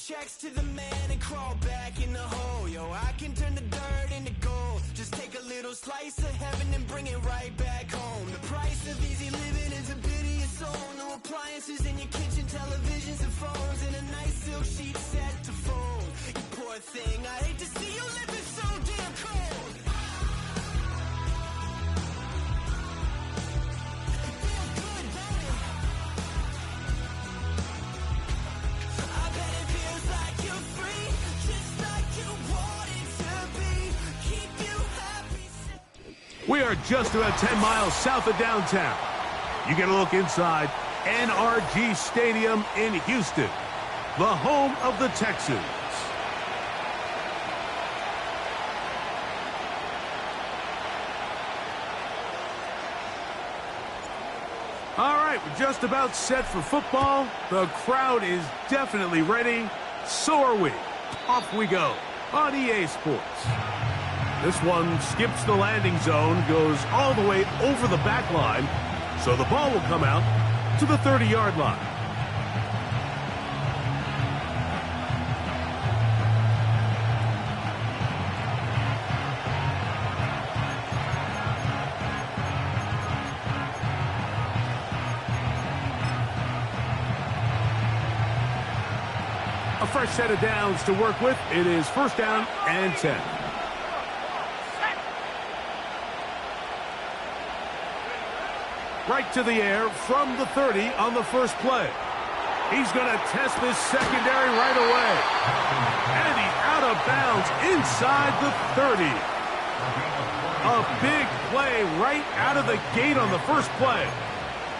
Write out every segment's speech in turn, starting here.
checks to the man and crawl back in the hole. Yo, I can turn the dirt into gold. Just take a little slice of heaven and bring it right back home. The price of easy living is a bit of your soul. No appliances in your kitchen, televisions and phones, and a nice silk sheet set to fold. You poor thing, I hate to see you living so damn cold. It feels good, don't it? I bet it feels like you're free, just like you wanted to be. Keep you happy. We are just about 10 miles south of downtown. You get a look inside NRG Stadium in Houston, the home of the Texans. All right, we're just about set for football. The crowd is definitely ready. So are we. Off we go on EA Sports. This one skips the landing zone, goes all the way over the back line, so the ball will come out to the 30-yard line. A fresh set of downs to work with. It is first down and 10. Right to the air from the 30 on the first play. He's going to test this secondary right away. And he's out of bounds inside the 30. A big play right out of the gate on the first play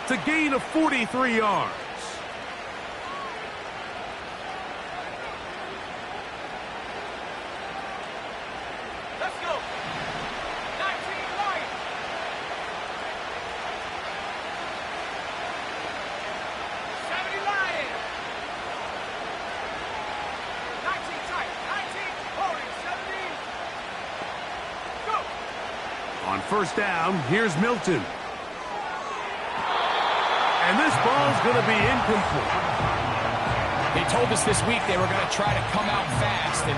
to gain a 43 yards. On first down, here's Milton. And this ball's going to be incomplete. They told us this week they were going to try to come out fast, and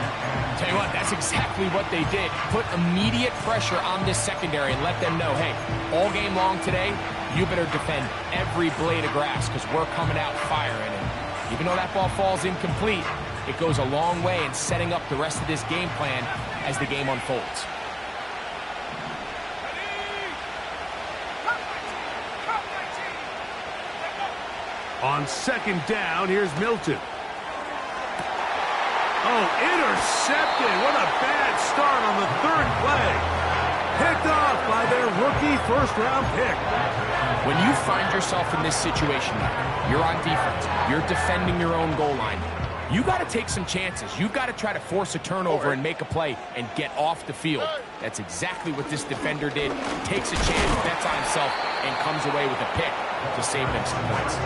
tell you what, that's exactly what they did. Put immediate pressure on this secondary and let them know, hey, all game long today, you better defend every blade of grass because we're coming out firing. And even though that ball falls incomplete, it goes a long way in setting up the rest of this game plan as the game unfolds. On second down, here's Milton. Oh, intercepted. What a bad start on the third play. Picked off by their rookie first-round pick. When you find yourself in this situation, you're on defense, you're defending your own goal line, you got to take some chances. You've got to try to force a turnover and make a play and get off the field. That's exactly what this defender did. Takes a chance, bets on himself, and comes away with a pick to save them some points.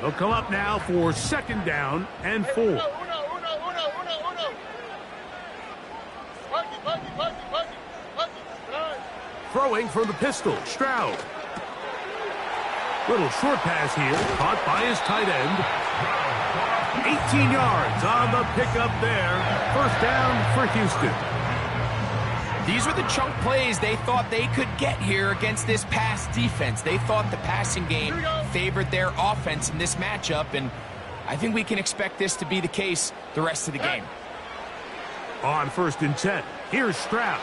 They'll come up now for second down and 4. Throwing from the pistol, Stroud. Little short pass here, caught by his tight end. 18 yards on the pickup there. First down for Houston. These were the chunk plays they thought they could get here against this pass defense. They thought the passing game favored their offense in this matchup, and I think we can expect this to be the case the rest of the game. On first and 10, here's Stroud.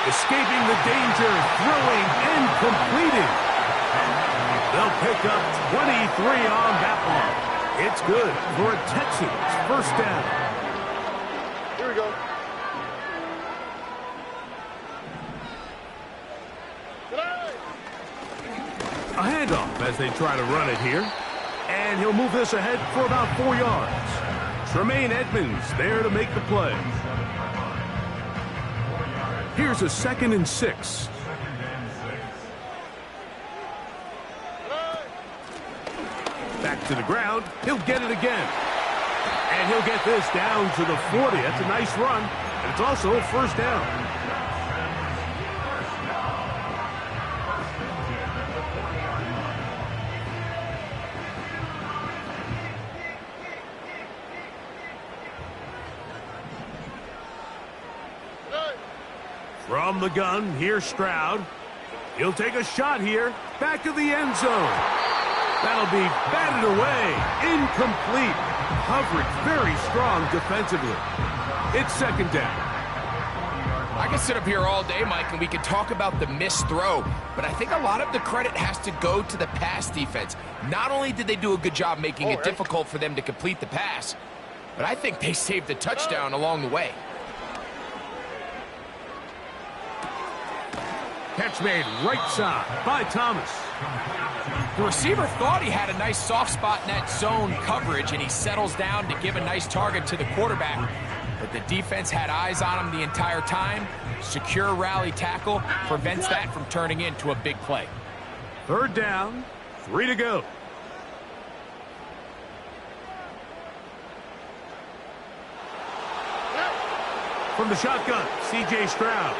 Escaping the danger, throwing and completing. They'll pick up 23 on that one. It's good for a Texans first down. Here we go. A handoff as they try to run it here. And he'll move this ahead for about 4 yards. Tremaine Edmonds there to make the play. Here's a 2nd and 6. To the ground. He'll get it again. And he'll get this down to the 40. That's a nice run. And it's also a first down. From the gun, here's Stroud. He'll take a shot here. Back of the end zone. That'll be batted away. Incomplete. Coverage very strong defensively. It's second down. I can sit up here all day, Mike, and we can talk about the missed throw, but I think a lot of the credit has to go to the pass defense. Not only did they do a good job making it difficult for them to complete the pass, but I think they saved the touchdown along the way. Catch made right side by Thomas. The receiver thought he had a nice soft spot in that zone coverage, and he settles down to give a nice target to the quarterback. But the defense had eyes on him the entire time. Secure rally tackle prevents that from turning into a big play. Third down, 3 to go. From the shotgun, C.J. Stroud.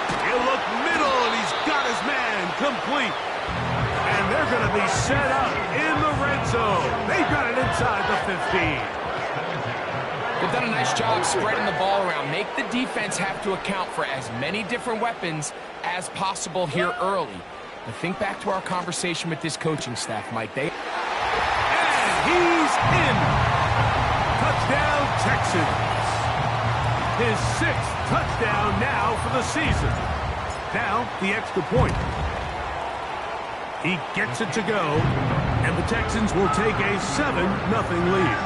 He'll look middle, and he's got his man complete. And they're going to be set up in the red zone. They've got it inside the 15. They've done a nice job spreading the ball around. Make the defense have to account for as many different weapons as possible here early. But think back to our conversation with this coaching staff, Mike. And he's in. Touchdown, Texans. His 6th touchdown now for the season. Now, the extra point. He gets it to go, and the Texans will take a 7-0 lead.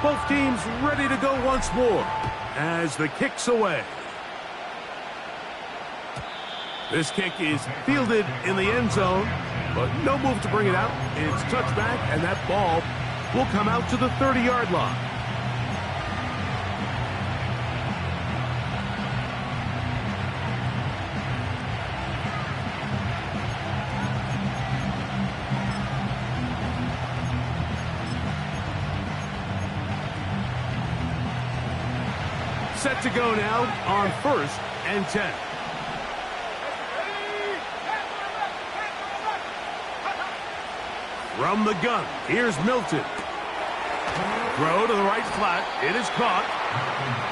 Both teams ready to go once more as the kick's away. This kick is fielded in the end zone, but no move to bring it out. It's touchback, and that ball will come out to the 30-yard line. Set to go now on 1st and 10. From the gun, here's Milton. Throw to the right flat. It is caught.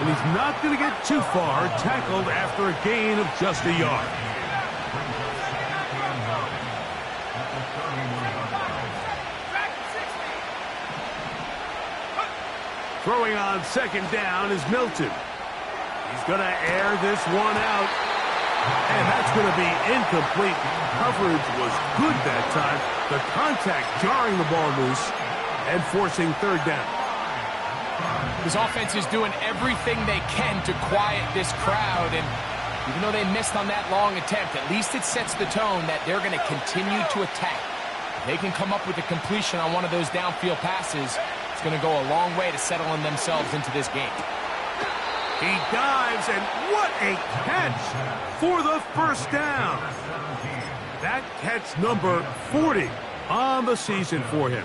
And he's not going to get too far. Tackled after a gain of just a yard. Throwing on second down is Milton. He's going to air this one out. And that's going to be incomplete. Coverage was good that time. The contact jarring the ball loose and forcing third down. This offense is doing everything they can to quiet this crowd. And even though they missed on that long attempt, at least it sets the tone that they're going to continue to attack. If they can come up with a completion on one of those downfield passes, it's going to go a long way to settling themselves into this game. He dives, and what a catch for the first down. That catch number 40 on the season for him.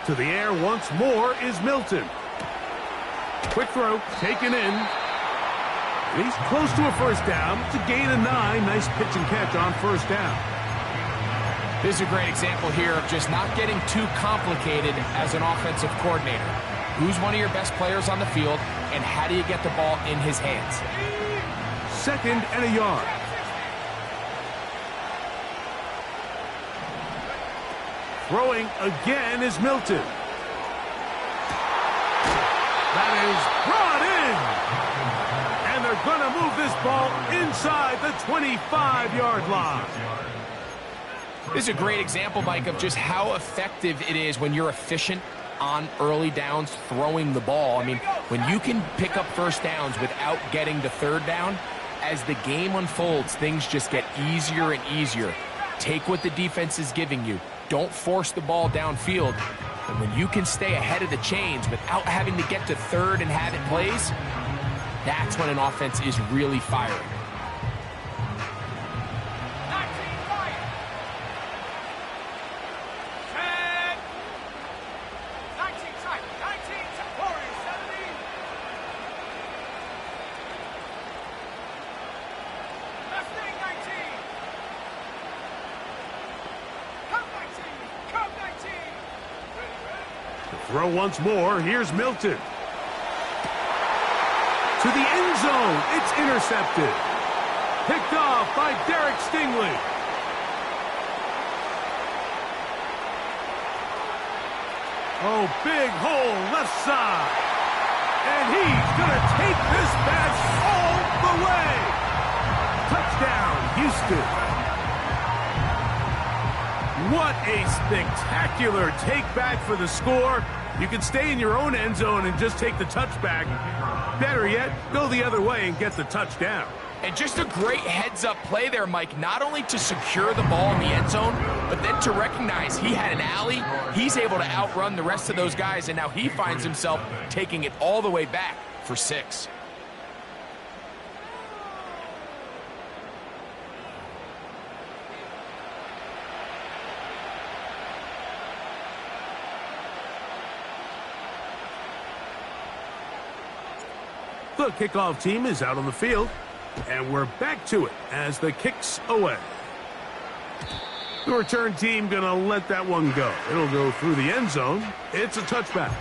To the air once more is Milton. Quick throw, taken in. He's close to a first down. It's a gain of 9. Nice pitch and catch on first down. This is a great example here of just not getting too complicated as an offensive coordinator. Who's one of your best players on the field, and how do you get the ball in his hands? 2nd and a yard. Throwing again is Milton. That is brought in. And they're going to move this ball inside the 25-yard line. This is a great example, Mike, of just how effective it is when you're efficient on early downs throwing the ball. I mean, when you can pick up first downs without getting the third down, as the game unfolds, things just get easier and easier. Take what the defense is giving you. Don't force the ball downfield. And when you can stay ahead of the chains without having to get to third and have it plays, that's when an offense is really firing. Throw once more. Here's Milton. To the end zone. It's intercepted. Picked off by Derek Stingley. Oh, big hole left side. And he's going to take this match all the way. Touchdown, Houston. What a spectacular take back for the score. You can stay in your own end zone and just take the touchback. Better yet, go the other way and get the touchdown. And just a great heads-up play there, Mike, not only to secure the ball in the end zone, but then to recognize he had an alley. He's able to outrun the rest of those guys, and now he finds himself taking it all the way back for 6. The kickoff team is out on the field, and we're back to it as the kick's away. The return team gonna let that one go. It'll go through the end zone. It's a touchback.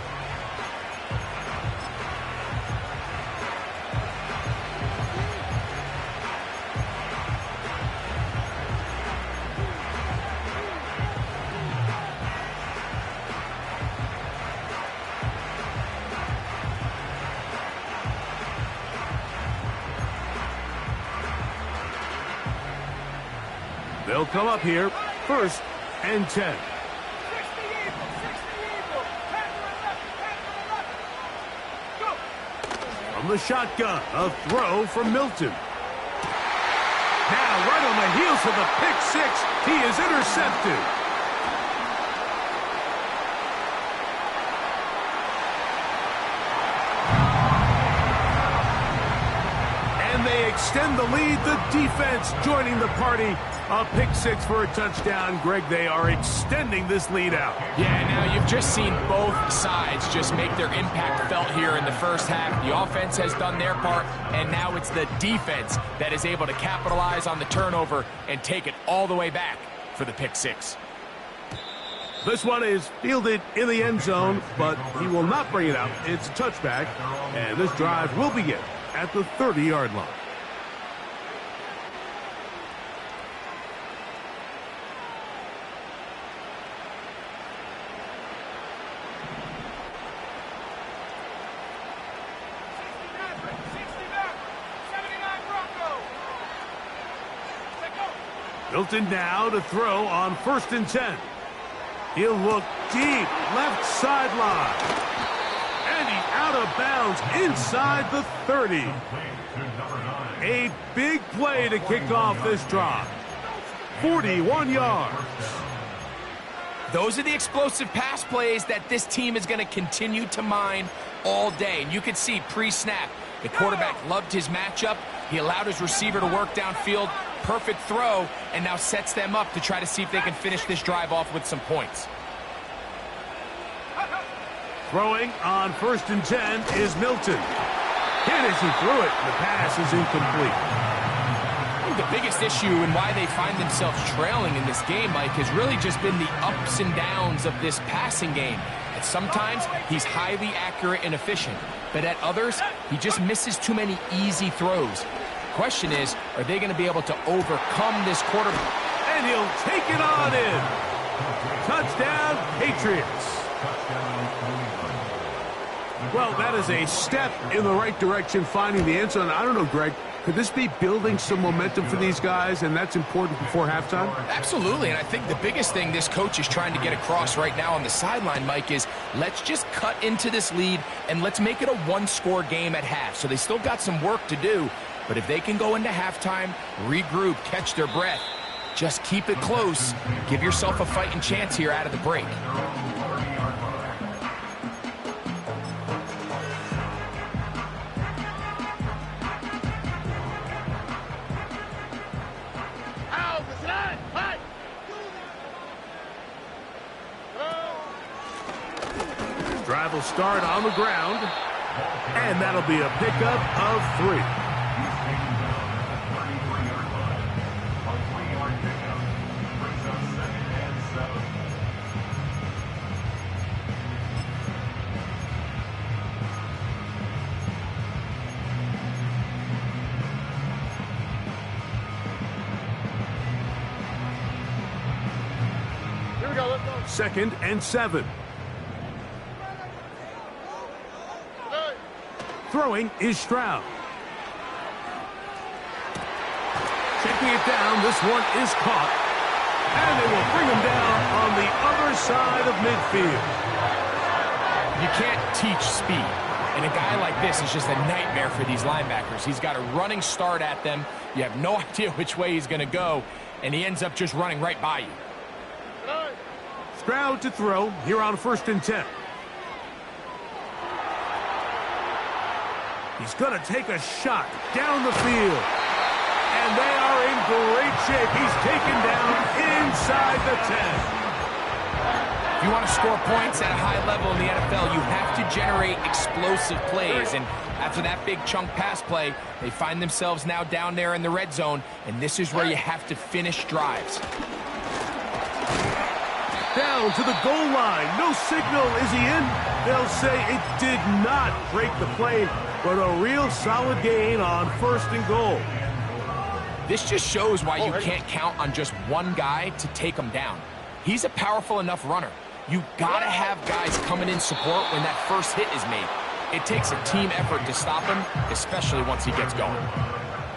They'll come up here, 1st and 10. From the shotgun, a throw from Milton. Now, right on the heels of the pick 6, he is intercepted. And they extend the lead. The defense joining the party. A pick 6 for a touchdown. Greg, they are extending this lead out. Yeah, now you've just seen both sides just make their impact felt here in the first half. The offense has done their part, and now it's the defense that is able to capitalize on the turnover and take it all the way back for the pick 6. This one is fielded in the end zone, but he will not bring it out. It's a touchback, and this drive will begin at the 30-yard line. Milton now to throw on 1st and 10. He'll look deep, left sideline. And he's out of bounds inside the 30. A big play to kick off this drive. 41 yards. Those are the explosive pass plays that this team is going to continue to mine all day. And you can see pre-snap, the quarterback loved his matchup. He allowed his receiver to work downfield. Perfect throw, and now sets them up to try to see if they can finish this drive off with some points. Throwing on 1st and 10 is Milton. Hit as he threw it. The pass is incomplete. I think the biggest issue and why they find themselves trailing in this game, Mike, has really just been the ups and downs of this passing game. And sometimes he's highly accurate and efficient, but at others, he just misses too many easy throws. Question is, are they going to be able to overcome this quarterback? And he'll take it on in. Touchdown, Patriots. Well, that is a step in the right direction, finding the end zone. I don't know, Greg, could this be building some momentum for these guys, and that's important before halftime? Absolutely, and I think the biggest thing this coach is trying to get across right now on the sideline, Mike, is let's just cut into this lead, and let's make it a one-score game at half. So they still got some work to do. But if they can go into halftime, regroup, catch their breath, Just keep it close. Give yourself a fighting chance here out of the break. Drive will start on the ground, and that'll be a pickup of 3. Here we go, let's go. 2nd and 7. Throwing is Stroud. Taking it down, this one is caught. And they will bring him down on the other side of midfield. You can't teach speed. And a guy like this is just a nightmare for these linebackers. He's got a running start at them. You have no idea which way he's going to go. And he ends up just running right by you. Stroud to throw here on 1st and 10. He's going to take a shot down the field. And they are in great shape. He's taken down inside the 10. If you want to score points at a high level in the NFL, you have to generate explosive plays. And after that big chunk pass play, they find themselves now down there in the red zone. And this is where you have to finish drives. Down to the goal line. No signal. Is he in? They'll say it did not break the play, but a real solid gain on 1st and goal. This just shows why you can't count on just one guy to take him down. He's a powerful enough runner. You gotta have guys coming in support when that first hit is made. It takes a team effort to stop him, especially once he gets going.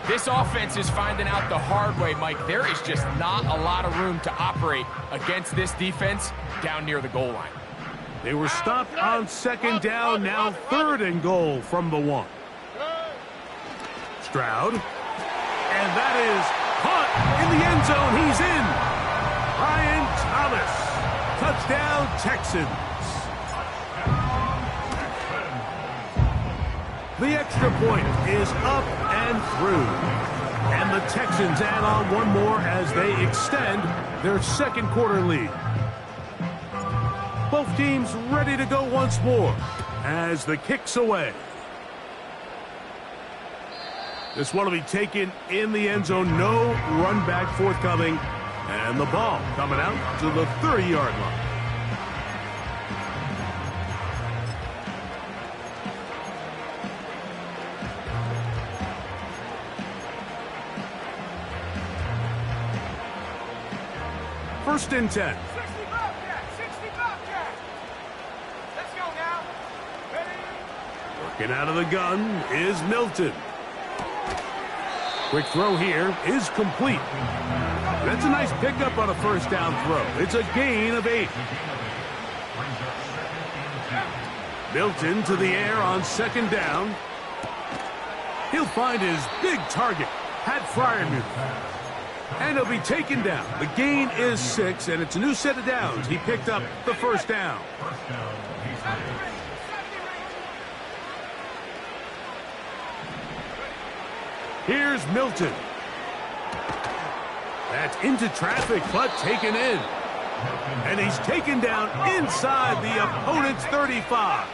This offense is finding out the hard way, Mike. There is just not a lot of room to operate against this defense down near the goal line. They were stopped on 2nd down, now 3rd and goal from the 1. Stroud. And that is caught in the end zone. He's in. Brian Thomas. Touchdown, Texans. The extra point is up and through. And the Texans add on one more as they extend their 2nd quarter lead. Both teams ready to go once more as the kick's away. This one will be taken in the end zone. No run back forthcoming. And the ball coming out to the 30-yard line. First and 10. 60 Bobcat! 60 Bobcat! Let's go now. Ready? Working out of the gun is Milton. Quick throw here is complete. That's a nice pickup on a 1st down throw. It's a gain of 8. Milton to the air on 2nd down. He'll find his big target, Pat Fryermuth. And he'll be taken down. The gain is 6, and it's a new set of downs. He picked up the 1st down. Here's Milton. That's into traffic, but taken in. And he's taken down inside the opponent's 35.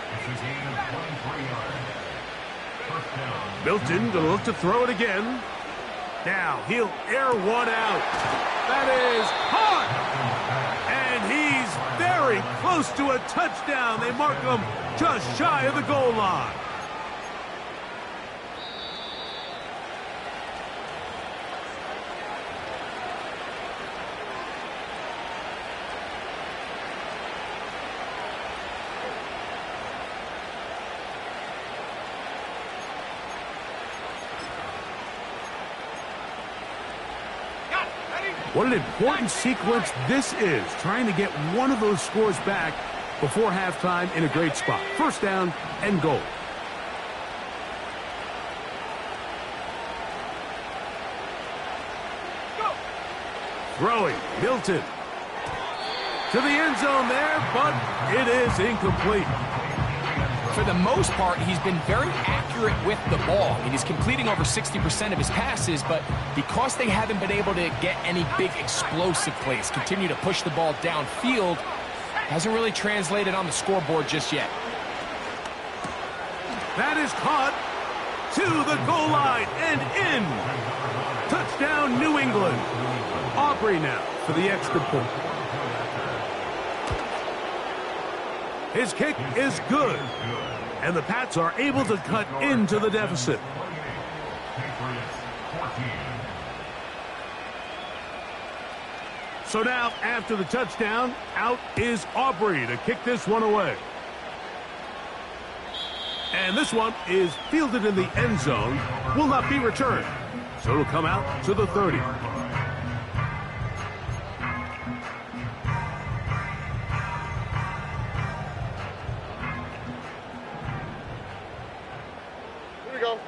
Milton going to look to throw it again. Now he'll air one out. That is caught. And he's very close to a touchdown. They mark him just shy of the goal line. What an important sequence this is, trying to get one of those scores back before halftime in a great spot. 1st down and goal. Throwing, Milton. To the end zone there, but it is incomplete. For the most part, he's been very accurate with the ball. I mean, he's completing over 60% of his passes, but because they haven't been able to get any big explosive plays, continue to push the ball downfield, hasn't really translated on the scoreboard just yet. That is caught to the goal line and in. Touchdown, New England. Aubrey now for the extra point. His kick is good, and the Pats are able to cut into the deficit. So now, after the touchdown, out is Aubrey to kick this one away. And this one is fielded in the end zone, will not be returned. So it'll come out to the 30. Here we go.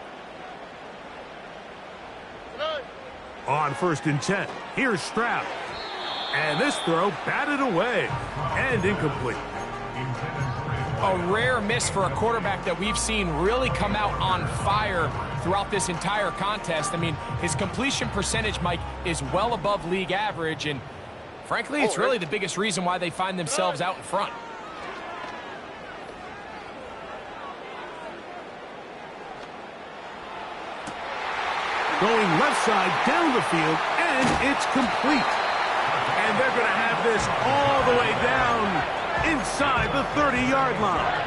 On 1st and 10, here's Stroud. And this throw batted away and incomplete. A rare miss for a quarterback that we've seen really come out on fire throughout this entire contest. I mean, his completion percentage, Mike, is well above league average, and frankly, it's really the biggest reason why they find themselves out in front. Going left side down the field, and it's complete. And they're going to have this all the way down inside the 30-yard line.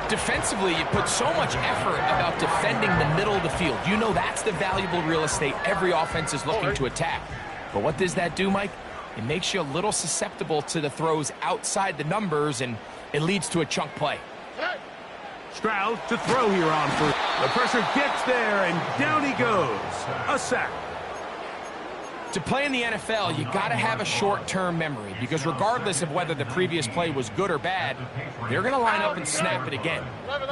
Defensively, you put so much effort about defending the middle of the field. You know that's the valuable real estate every offense is looking to attack. But what does that do, Mike? It makes you a little susceptible to the throws outside the numbers, and it leads to a chunk play. Stroud to throw here on first. The pressure gets there, and down he goes. A sack. To play in the NFL, you got to have a short-term memory, because regardless of whether the previous play was good or bad, they're going to line up and snap it again.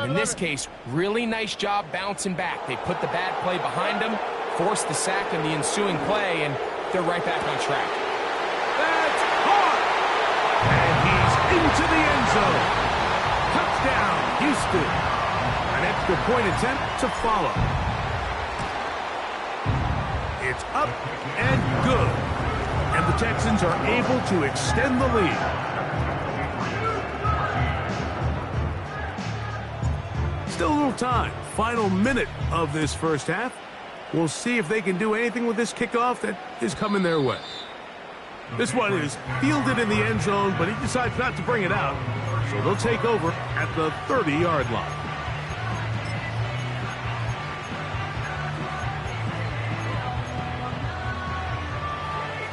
In this case, really nice job bouncing back. They put the bad play behind them, forced the sack in the ensuing play, and they're right back on track. That's caught! And he's into the end zone. Touchdown, Houston. An extra point attempt to follow. It's up and good. And the Texans are able to extend the lead. Still a little time. Final minute of this first half. We'll see if they can do anything with this kickoff that is coming their way. This one is fielded in the end zone, but he decides not to bring it out. So they'll take over at the 30-yard line.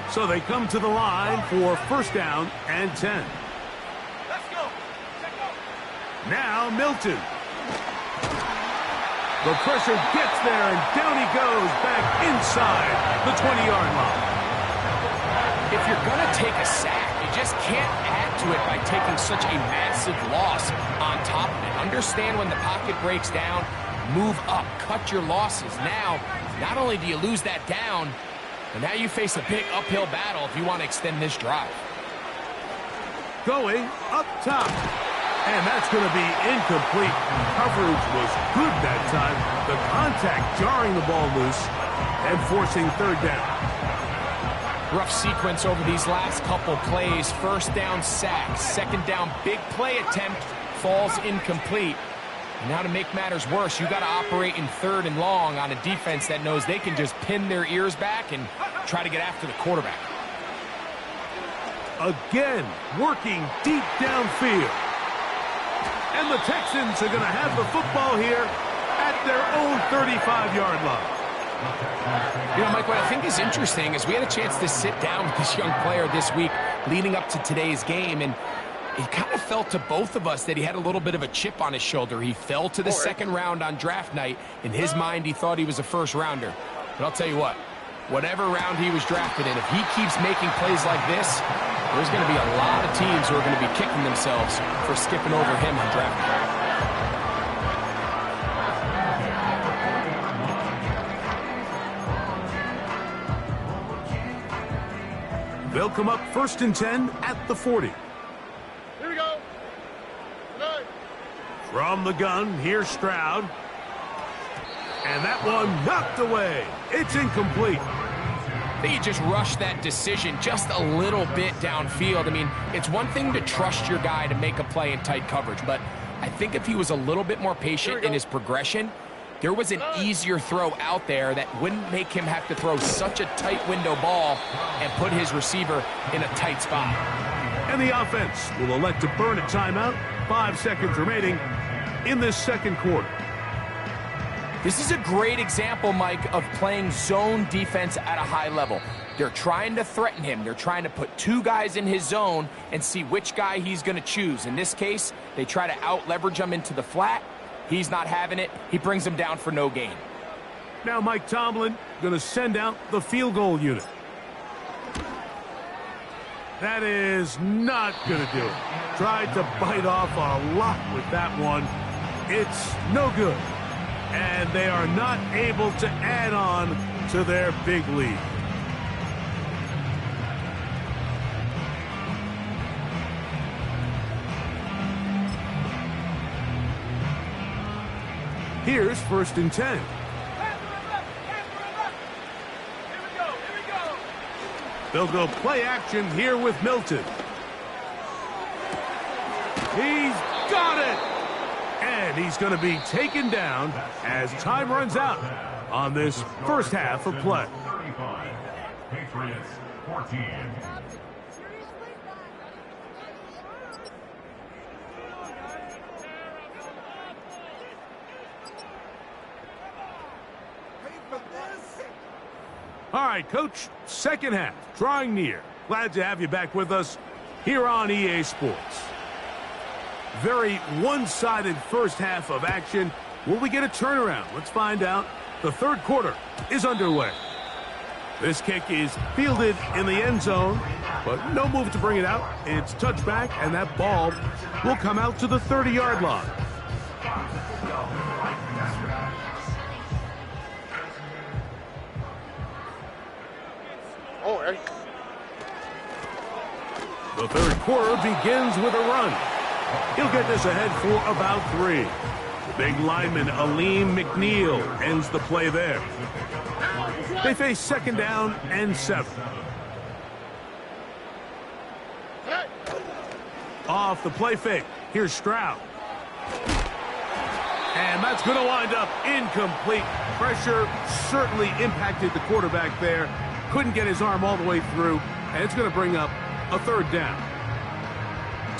So they come to the line for 1st down and 10. Let's go. Let's go. Now Milton. The pressure gets there, and down he goes back inside the 20-yard line. If you're going to take a sack, you just can't add to it by taking such a massive loss on top of it. Understand when the pocket breaks down, move up, cut your losses. Now, not only do you lose that down, but now you face a big uphill battle if you want to extend this drive. Going up top. And that's going to be incomplete. Coverage was good that time. The contact jarring the ball loose and forcing 3rd down. Rough sequence over these last couple plays. 1st down sack, 2nd down big play attempt, falls incomplete. And now to make matters worse, you got to operate in 3rd and long on a defense that knows they can just pin their ears back and try to get after the quarterback. Again, working deep downfield. And the Texans are going to have the football here at their own 35-yard line. You know, Mike, what I think is interesting is we had a chance to sit down with this young player this week leading up to today's game, and it kind of felt to both of us that he had a little bit of a chip on his shoulder. He fell to the 2nd round on draft night. In his mind, he thought he was a 1st rounder. But I'll tell you what, whatever round he was drafted in, if he keeps making plays like this, there's going to be a lot of teams who are going to be kicking themselves for skipping over him on draft night. They'll come up 1st and 10 at the 40. Here we go. Nine. From the gun, here's Stroud. And that one knocked away. It's incomplete. I think he just rushed that decision just a little bit downfield. I mean, it's one thing to trust your guy to make a play in tight coverage, but I think if he was a little bit more patient in his progression, there was an easier throw out there that wouldn't make him have to throw such a tight window ball and put his receiver in a tight spot. And the offense will elect to burn a timeout. 5 seconds remaining in this second quarter. This is a great example, Mike, of playing zone defense at a high level. They're trying to threaten him. They're trying to put 2 guys in his zone and see which guy he's going to choose. In this case, they try to out-leverage him into the flat. He's not having it. He brings him down for no gain. Now Mike Tomlin going to send out the field goal unit. That is not going to do it. Tried to bite off a lot with that one. It's no good. And they are not able to add on to their big lead. Here's 1st and 10. They'll go play action here with Milton. He's got it! And he's going to be taken down as time runs out on this first half of play. Patriots 14. All right, Coach, second half, drawing near. Glad to have you back with us here on EA Sports. Very one-sided first half of action. Will we get a turnaround? Let's find out. The third quarter is underway. This kick is fielded in the end zone, but no move to bring it out. It's touchback, and that ball will come out to the 30-yard line. Oh, hey. The third quarter begins with a run. He'll get this ahead for about 3. The big lineman, Aleem McNeil, ends the play there. They face 2nd down and 7. Off the play fake. Here's Stroud. And that's going to wind up incomplete. Pressure certainly impacted the quarterback there. Couldn't get his arm all the way through, and it's going to bring up a 3rd down.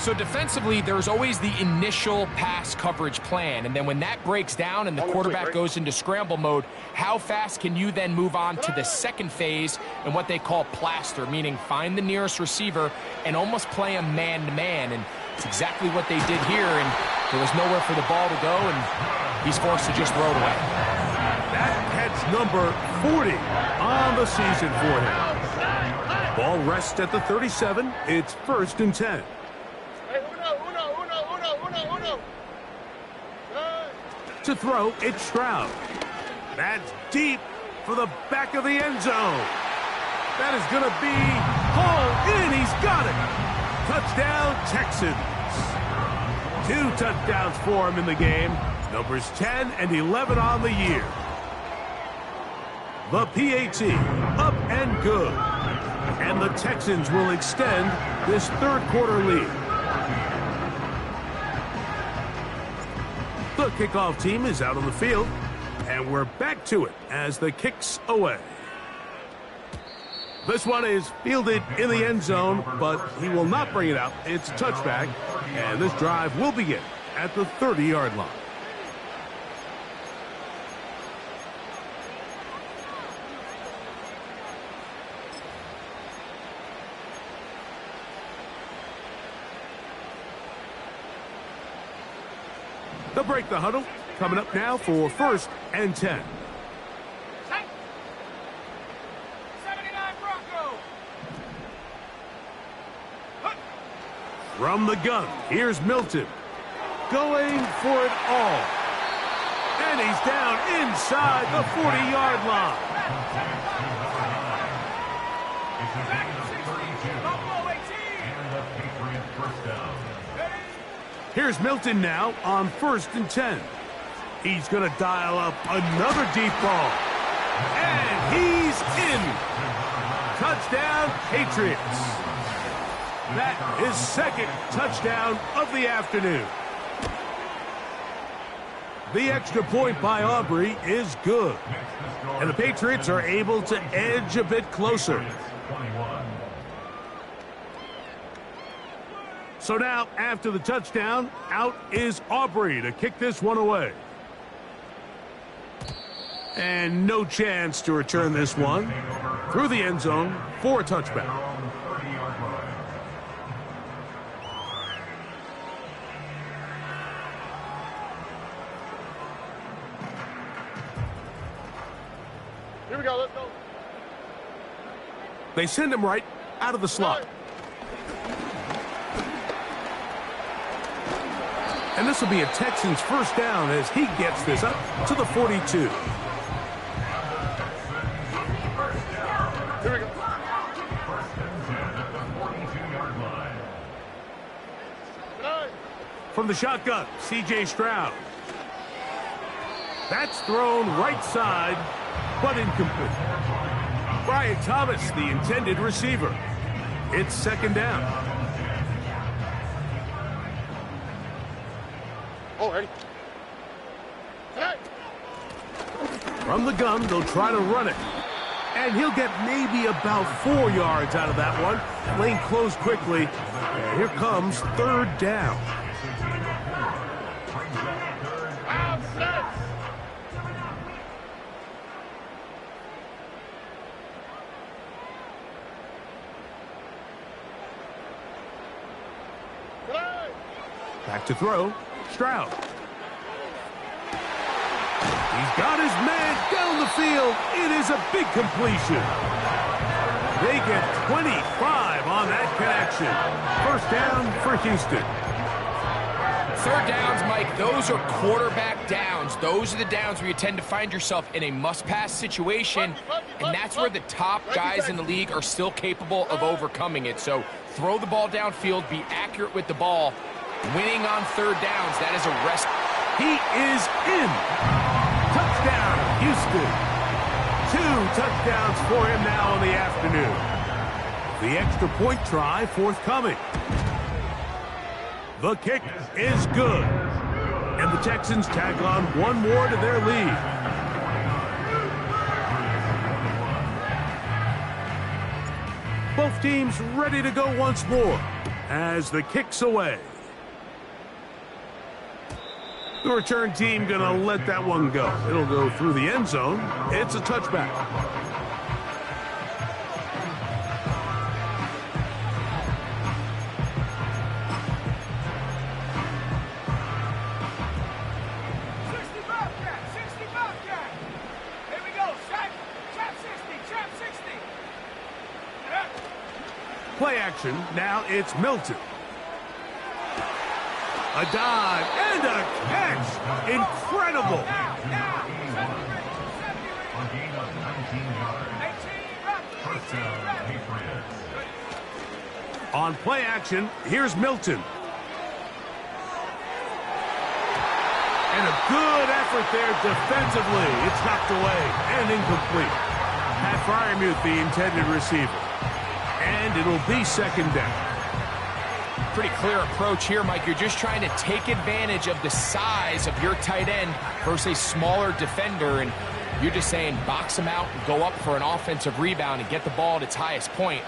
So defensively, there's always the initial pass coverage plan, and then when that breaks down and the quarterback goes into scramble mode, how fast can you then move on to the second phase and what they call plaster, meaning find the nearest receiver and almost play a man-to-man, and it's exactly what they did here, and there was nowhere for the ball to go, and he's forced to just throw it away. That catch number 40 on the season for him. Ball rests at the 37. It's 1st and 10. To throw, it's Stroud. That's deep for the back of the end zone. That is going to be hauled in. He's got it. Touchdown, Texans. 2 touchdowns for him in the game. Numbers 10 and 11 on the year. The PAT, up and good. And the Texans will extend this third quarter lead. The kickoff team is out on the field, and we're back to it as the kick's away. This one is fielded in the end zone, but he will not bring it out. It's a touchback, and this drive will begin at the 30-yard line. They'll break the huddle. Coming up now for 1st and 10. 79 Bronco. From the gun, here's Milton. Going for it all. And he's down inside the 40-yard line. Here's Milton now on 1st and 10. He's going to dial up another deep ball. And he's in. Touchdown, Patriots. That is second touchdown of the afternoon. The extra point by Aubrey is good. And the Patriots are able to edge a bit closer. So now, after the touchdown, out is Aubrey to kick this one away. And no chance to return this one through the end zone for a touchback. Here we go, let's go. They send him right out of the slot. And this will be a Texans first down as he gets this up to the 42. Here we go. From the shotgun, C.J. Stroud. That's thrown right side, but incomplete. Brian Thomas, the intended receiver. It's second down. Oh, ready? Hey. From the gun, they'll try to run it. And he'll get maybe about 4 yards out of that one. Lane closed quickly. And here comes third down. Out, set. Back to throw. Stroud. He's got his man down the field. It is a big completion. They get 25 on that connection. First down for Houston. Third downs, Mike, those are quarterback downs. Those are the downs where you tend to find yourself in a must-pass situation, and that's where the top guys in the league are still capable of overcoming it. So throw the ball downfield, be accurate with the ball. Winning on third downs, that is a rest. He is in. Touchdown, Houston. 2 touchdowns for him now in the afternoon. The extra point try forthcoming. The kick is good. And the Texans tag on one more to their lead. Both teams ready to go once more as the kick's away. The return team going to let that one go. It'll go through the end zone. It's a touchback. Here we go. Trap 60. Play action. Now it's Milton. A dive and a catch. Incredible. On play action, here's Milton. And a good effort there defensively. It's knocked away and incomplete. Pat Fryermuth, the intended receiver. And it'll be second down. Pretty clear approach here, Mike. You're just trying to take advantage of the size of your tight end versus a smaller defender, and you're just saying box him out and go up for an offensive rebound and get the ball at its highest point.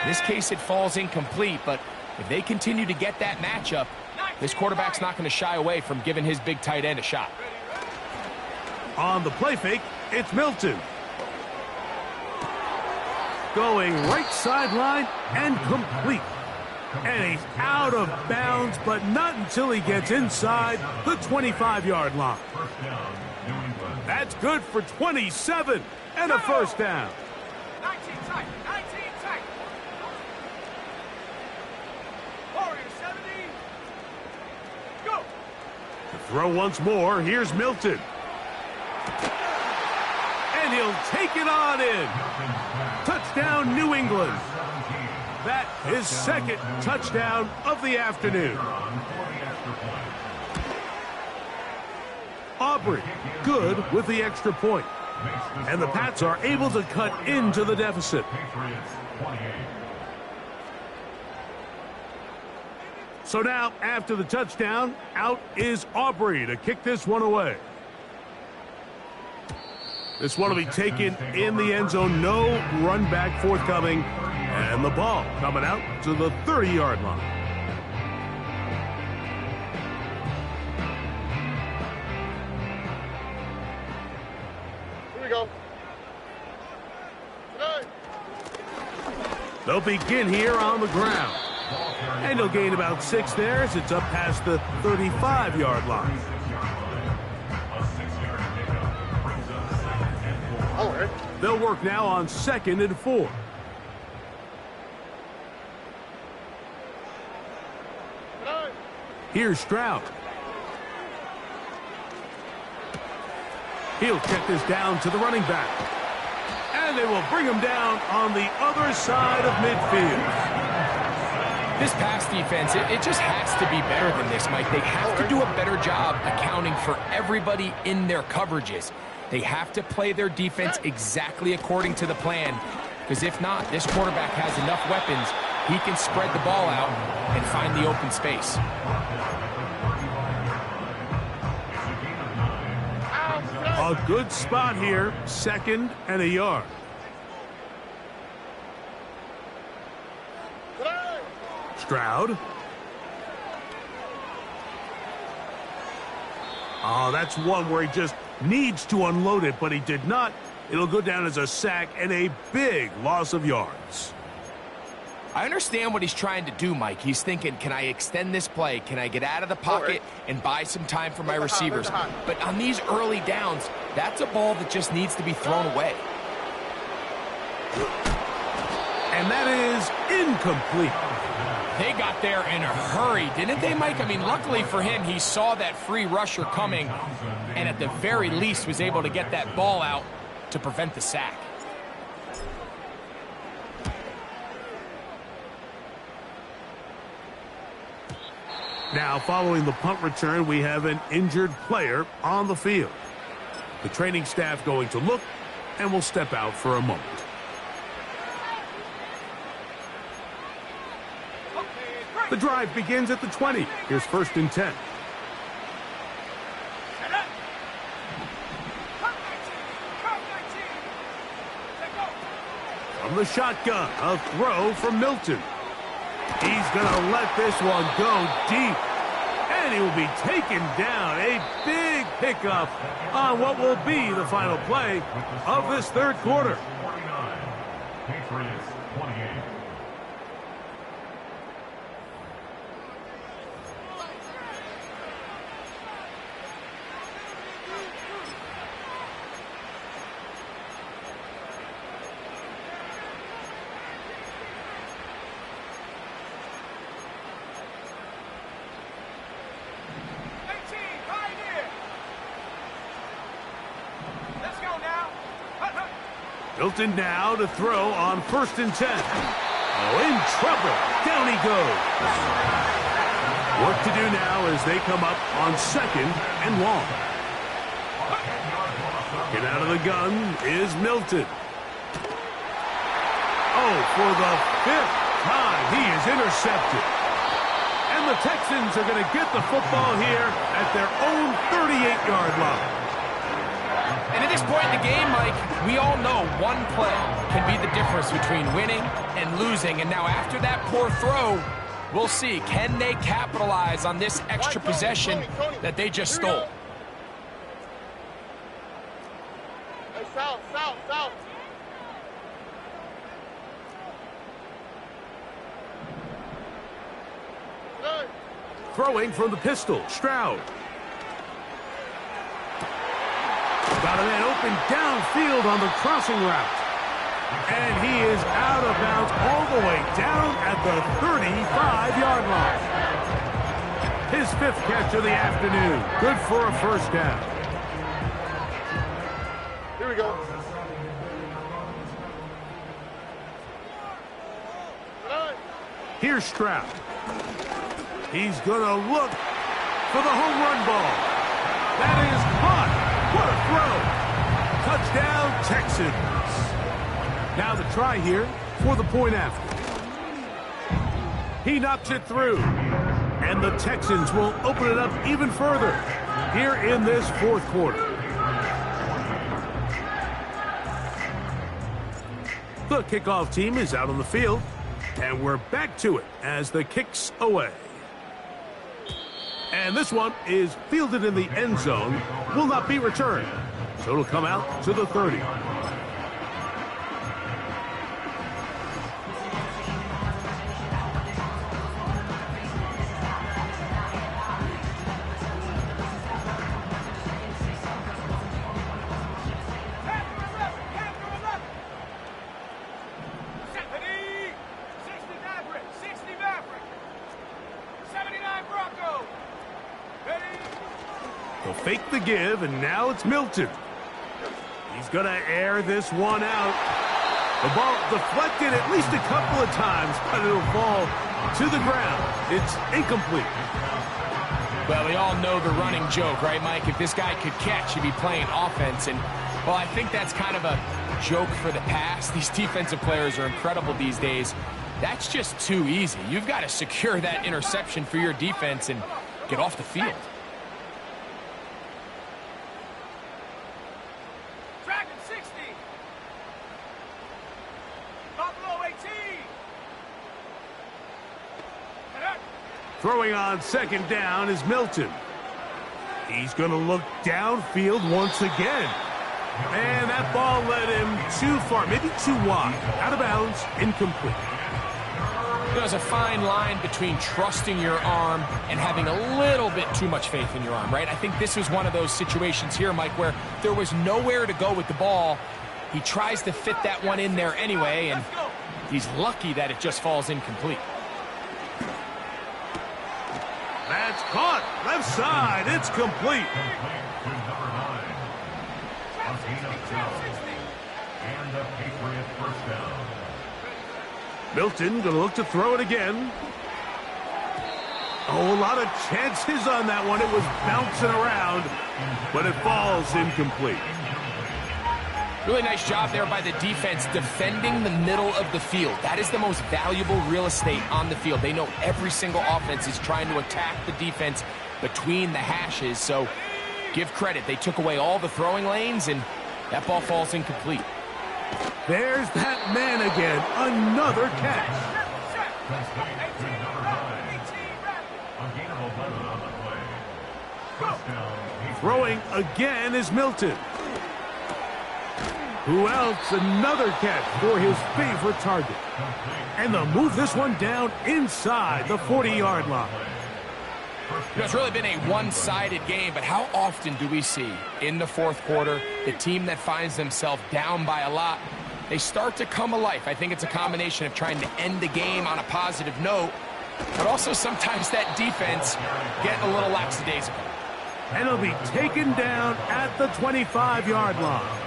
In this case, it falls incomplete, but if they continue to get that matchup, this quarterback's not going to shy away from giving his big tight end a shot. On the play fake, it's Milton. Going right sideline and complete. And he's out of bounds, but not until he gets inside the 25-yard line. That's good for 27 and a first down. 19 tight. Warrior 70. Go. To throw once more, here's Milton. And he'll take it on in. Touchdown, New England. That is second touchdown of the afternoon. Aubrey, good with the extra point. And the Pats are able to cut into the deficit. So now, after the touchdown, out is Aubrey to kick this one away. This one will be taken in the end zone. No run back forthcoming. And the ball coming out to the 30-yard line. Here we go. Hey. They'll begin here on the ground. And he'll gain about 6 there as it's up past the 35-yard line. All right. They'll work now on 2nd and 4. Hey. Here's Stroud. He'll check this down to the running back. And they will bring him down on the other side of midfield. This pass defense, it just has to be better than this, Mike. They have to do a better job accounting for everybody in their coverages. They have to play their defense exactly according to the plan, because if not, this quarterback has enough weapons. He can spread the ball out and find the open space. A good spot here, 2nd and a yard. Stroud. Oh, that's one where he just needs to unload it, but he did not. It'll go down as a sack and a big loss of yards. I understand what he's trying to do, Mike. He's thinking, can I extend this play? Can I get out of the pocket and buy some time for my receivers? But on these early downs, that's a ball that just needs to be thrown away. And that is incomplete. They got there in a hurry, didn't they, Mike? I mean, luckily for him, he saw that free rusher coming and at the very least was able to get that ball out to prevent the sack. Now, following the punt return, we have an injured player on the field. The training staff going to look and will step out for a moment. The drive begins at the 20. Here's 1st and 10. From the shotgun, a throw from Milton. He's going to let this one go deep. And he will be taken down. A big pickup on what will be the final play of this 3rd quarter. Patriots 28. Milton now to throw on 1st and 10. Oh, in trouble. Down he goes. Work to do now as they come up on 2nd and long. Get out of the gun is Milton. Oh, for the 5th time, he is intercepted. And the Texans are going to get the football here at their own 38-yard line. And at this point in the game, Mike, we all know one play can be the difference between winning and losing. And now after that poor throw, we'll see. Can they capitalize on this extra possession that they just stole? Hey, south. Hey. Throwing from the pistol, Stroud. Got a man open downfield on the crossing route. And he is out of bounds all the way down at the 35-yard line. His 5th catch of the afternoon. Good for a 1st down. Here we go. Hey. Here's Stroud. He's going to look for the home run ball. That is caught. What a throw. Touchdown, Texans. Now the try here for the point after. He knocks it through. And the Texans will open it up even further here in this fourth quarter. The kickoff team is out on the field, and we're back to it as the kick's away. And this one is fielded in the end zone, will not be returned. So it'll come out to the 30. They'll fake the give, and now it's Milton. He's going to air this one out. The ball deflected at least a couple of times, but it'll fall to the ground. It's incomplete. Well, we all know the running joke, right, Mike? If this guy could catch, he'd be playing offense. And, well, I think that's kind of a joke for the past. These defensive players are incredible these days. That's just too easy. You've got to secure that interception for your defense and get off the field. Throwing on second down is Milton. He's going to look downfield once again. And that ball led him too far, maybe too wide. Out of bounds, incomplete. There's a fine line between trusting your arm and having a little bit too much faith in your arm, right? I think this was one of those situations here, Mike, where there was nowhere to go with the ball. He tries to fit that one in there anyway, and he's lucky that it just falls incomplete. That's caught. Left side. It's complete. Milton going to look to throw it again. Oh, a lot of chances on that one. It was bouncing around, but it falls incomplete. Really nice job there by the defense defending the middle of the field. That is the most valuable real estate on the field. They know every single offense is trying to attack the defense between the hashes. So give credit. They took away all the throwing lanes, and that ball falls incomplete. There's that man again. Another catch. Throwing again is Milton. Who else? Another catch for his favorite target. And they'll move this one down inside the 40-yard line. You know, it's really been a one-sided game, but how often do we see in the fourth quarter the team that finds themselves down by a lot, they start to come alive? I think it's a combination of trying to end the game on a positive note, but also sometimes that defense getting a little lackadaisical. And he'll be taken down at the 25-yard line.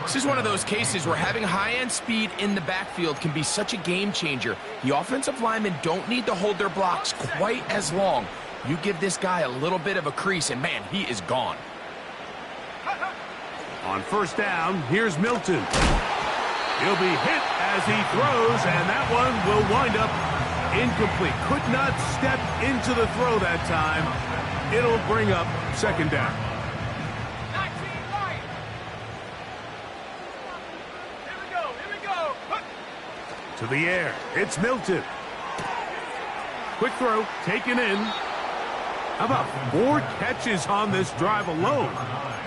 This is one of those cases where having high-end speed in the backfield can be such a game changer. The offensive linemen don't need to hold their blocks quite as long. You give this guy a little bit of a crease, and man, he is gone. On first down, here's Milton. He'll be hit as he throws, and that one will wind up incomplete. Could not step into the throw that time. It'll bring up second down. To the air, it's Milton. Quick throw, taken in. How about 4 catches on this drive alone?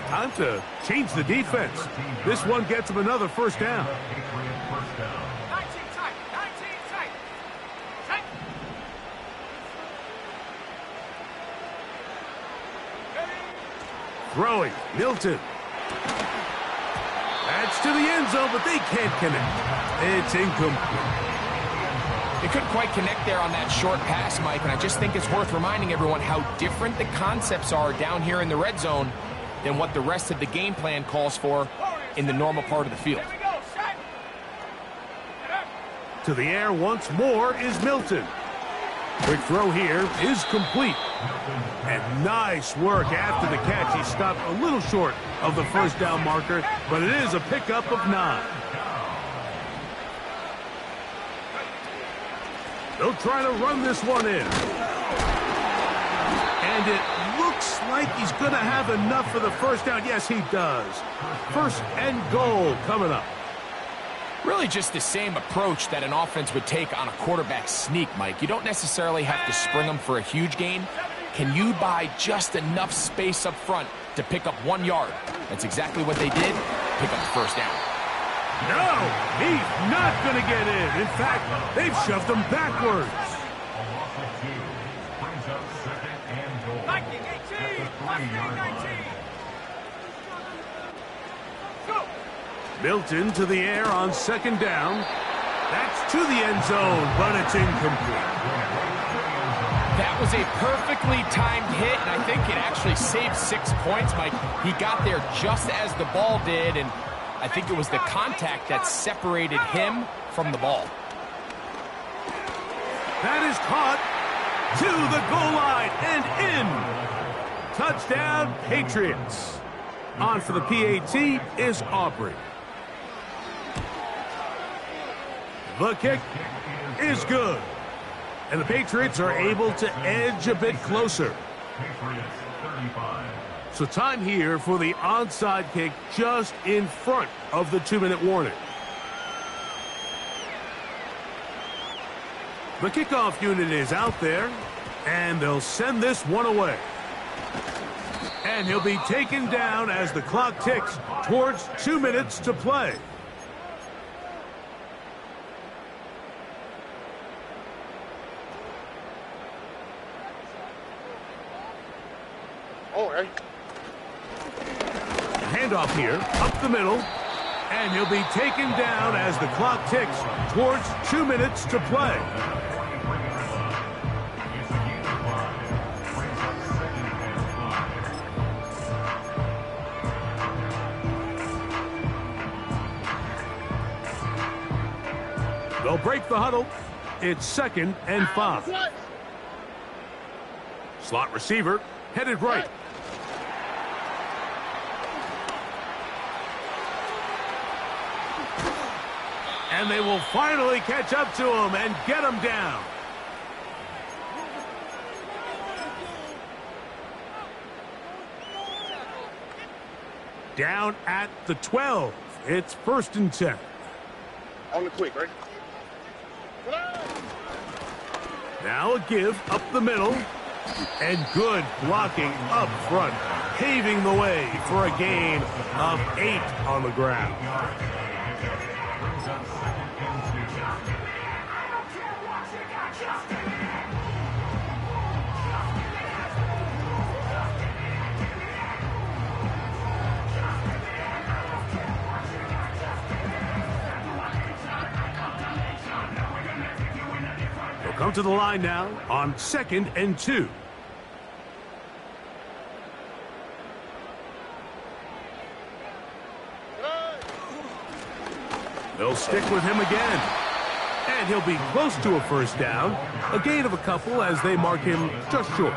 Time to change the defense. This one gets him another first down. 19 tight. Throwing, Milton. That's to the end zone, but they can't connect. It's incomplete. They couldn't quite connect there on that short pass, Mike, and I just think it's worth reminding everyone how different the concepts are down here in the red zone than what the rest of the game plan calls for in the normal part of the field. To the air once more is Milton. Quick throw here is complete. And nice work after the catch. He stopped a little short of the first down marker, but it is a pickup of 9. They'll try to run this one in. And it looks like he's going to have enough for the first down. Yes, he does. First and goal coming up. Really just the same approach that an offense would take on a quarterback sneak, Mike. You don't necessarily have to spring them for a huge gain. Can you buy just enough space up front to pick up 1 yard? That's exactly what they did. Pick up the first down. No, he's not going to get in. In fact, they've shoved him backwards. 19-18. Go. Milton to the air on second down. That's to the end zone, but it's incomplete. That was a perfectly timed hit, and I think it actually saved 6 points, Mike. He got there just as the ball did, and I think it was the contact that separated him from the ball. That is caught to the goal line and in. Touchdown, Patriots. On for the PAT is Aubrey. The kick is good. And the Patriots are able to edge a bit closer. So time here for the onside kick just in front of the 2-minute warning. The kickoff unit is out there, and they'll send this one away. And he'll be taken down as the clock ticks towards 2 minutes to play. All right. Handoff here, up the middle, and he'll be taken down as the clock ticks towards 2 minutes to play. They'll break the huddle. It's 2nd and 5. Slot receiver headed right. And they will finally catch up to him and get him down. Down at the 12. It's 1st and 10. On the quick, right? Now a give up the middle. And good blocking up front, paving the way for a gain of 8 on the ground. They'll come to the line now on 2nd and 2. They'll stick with him again. And he'll be close to a first down. A gain of a couple as they mark him just short.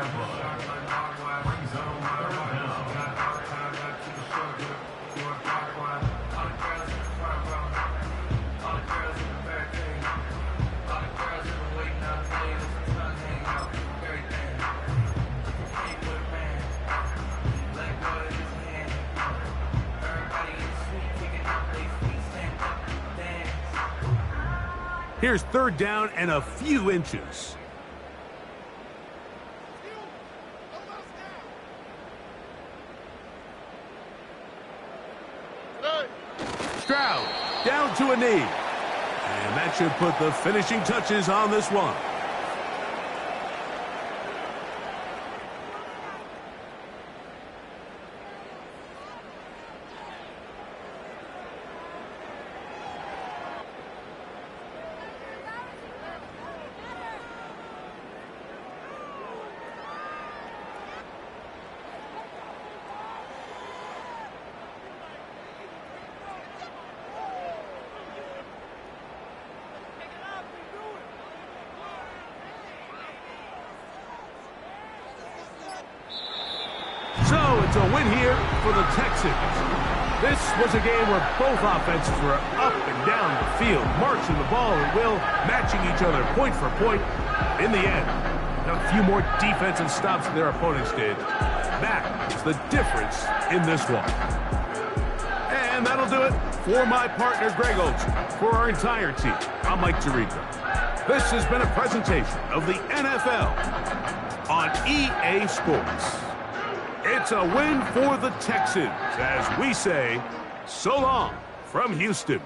Here's 3rd down and a few inches. Stroud down to a knee. And that should put the finishing touches on this one. a win here for the Texans. This was a game where both offenses were up and down the field, marching the ball at will, matching each other point for point. In the end, a few more defensive stops than their opponents did. That is the difference in this one. And that'll do it for my partner, Greg Olson. For our entire team, I'm Mike Tirico. This has been a presentation of the NFL on EA Sports. It's a win for the Texans as we say so long from Houston.